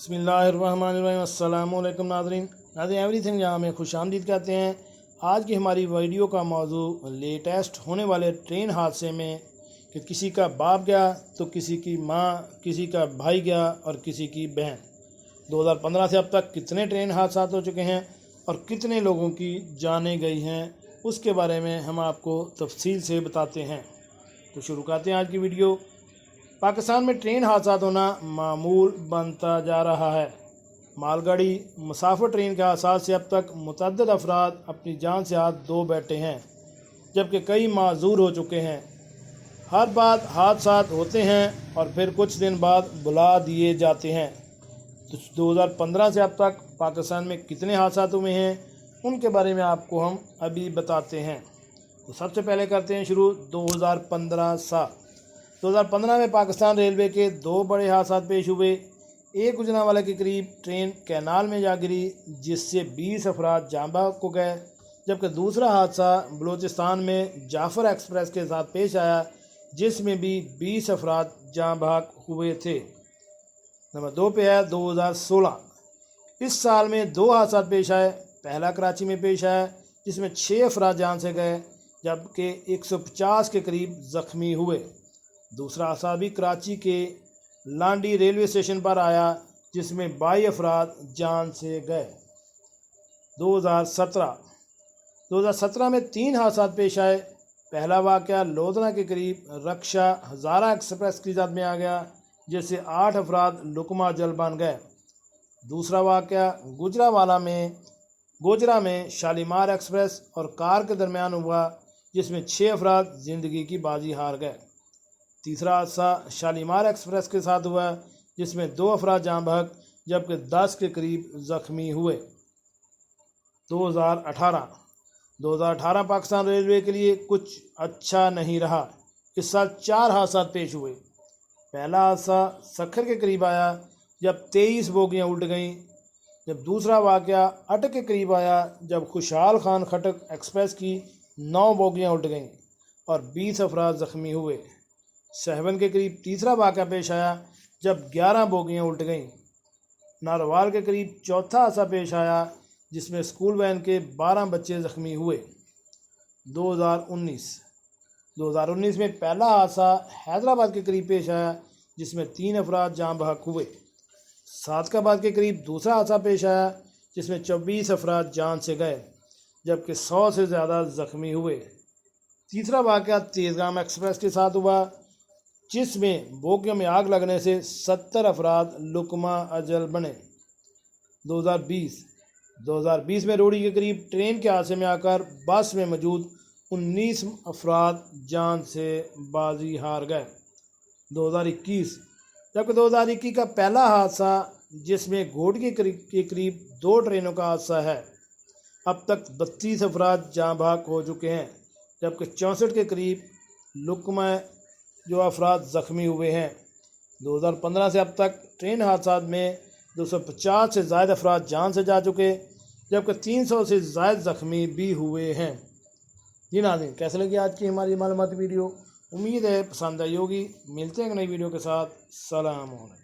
बिस्मिल्लाहिर्रहमानिर्रहीम। अस्सलामु अलैकुम नाज़रीन एवरीथिंग जहाँ में खुश आमदीद कहते हैं। आज की हमारी वीडियो का मौजू लेटेस्ट होने वाले ट्रेन हादसे में कि किसी का बाप गया तो किसी की माँ, किसी का भाई गया और किसी की बहन। 2015 से अब तक कितने ट्रेन हादसा हो चुके हैं और कितने लोगों की जानें गई हैं, उसके बारे में हम आपको तफसील से बताते हैं। तो शुरू करते हैं आज की वीडियो। पाकिस्तान में ट्रेन हादसा होना मामूल बनता जा रहा है। मालगाड़ी मुसाफिर ट्रेन के हादसा से अब तक मुतअद्दिद अफराद अपनी जान से हाथ धो बैठे हैं, जबकि कई माजूर हो चुके हैं। हर बार हादसा होते हैं और फिर कुछ दिन बाद बुला दिए जाते हैं। तो 2015 से अब तक पाकिस्तान में कितने हादसा हुए हैं, उनके बारे में आपको हम अभी बताते हैं। तो सबसे पहले करते हैं शुरू 2015 साल। 2015 में पाकिस्तान रेलवे के दो बड़े हादसा पेश हुए। एक गुजरांवाला के करीब ट्रेन कैनाल में जा गिरी, जिससे 20 अफराद जाँ बहक हो गए, जबकि दूसरा हादसा बलूचिस्तान में जाफर एक्सप्रेस के साथ पेश आया, जिसमें भी 20 अफराद जाँ बहक हुए थे। नंबर 2 पे है 2016। इस साल में दो हादसा पेश आए। पहला कराची में पेश आया, जिसमें 6 अफराद जान से गए, जबकि 150 के करीब ज़ख्मी हुए। दूसरा हादसा भी कराची के लांडी रेलवे स्टेशन पर आया, जिसमें 22 अफराद जान से गए। 2017 में 3 हादसा पेश आए। पहला वाक़या लोधना के करीब रक्षा हज़ारा एक्सप्रेस की जद में आ गया, जिससे 8 अफराद लुकमा जल बन गए। दूसरा वाक़या गोजरा में शालीमार एक्सप्रेस और कार के दरमियान हुआ, जिसमें 6 अफराद ज़िंदगी की बाजी हार गए। तीसरा हादसा शालीमार एक्सप्रेस के साथ हुआ, जिसमें 2 अफराद जाँ बहक जबकि 10 के करीब ज़ख्मी हुए। 2018 पाकिस्तान रेलवे के लिए कुछ अच्छा नहीं रहा। इस साल 4 हादसा पेश हुए। पहला हादसा सखर के करीब आया, जब 23 बोगियाँ उल्ट गईं, जब दूसरा वाक़या अटक के करीब आया, जब खुशहाल खान खटक एक्सप्रेस की 9 बोगियाँ उल्ट गईं और 20 अफराद ज़ख्मी हुए। सहवन के करीब तीसरा वाक़या पेश आया, जब 11 बोगियाँ उल्ट गईं। नारवाल के करीब चौथा हादसा पेश आया, जिसमें स्कूल वैन के 12 बच्चे ज़ख्मी हुए। 2019 में पहला हादसा हैदराबाद के करीब पेश आया, जिसमें 3 अफराद जाँ बहक हुए। सादकाबाद के करीब दूसरा हादसा पेश आया, जिसमें 24 अफराद जान से गए, जबकि 100 से ज़्यादा ज़ख्मी हुए। तीसरा वाक़या तेज़गाम एक्सप्रेस के साथ हुआ, जिसमें बोगियों में आग लगने से 70 अफराद लुकमा अजल बने। 2020 में रोहड़ी के करीब ट्रेन के हादसे में आकर बस में मौजूद 19 अफराद जान से बाजी हार गए। 2021 का पहला हादसा, जिसमें घोटकी के करीब 2 ट्रेनों का हादसा है। अब तक 32 अफराद जाँ बहक हो चुके हैं, जबकि 64 के करीब लुकमा जो अफराद ज़ख्मी हुए हैं। 2015 से अब तक ट्रेन हादसा में 250 से ज़ायद अफराद जान से जा चुके, जबकि 300 से ज़ायद ज़ख्मी भी हुए हैं। जी नाज़रीन, कैसे लगी आज की हमारी मालूमाती वीडियो? उम्मीद है पसंद आई होगी। मिलते हैं एक नई वीडियो के साथ। सलाम अलैकुम।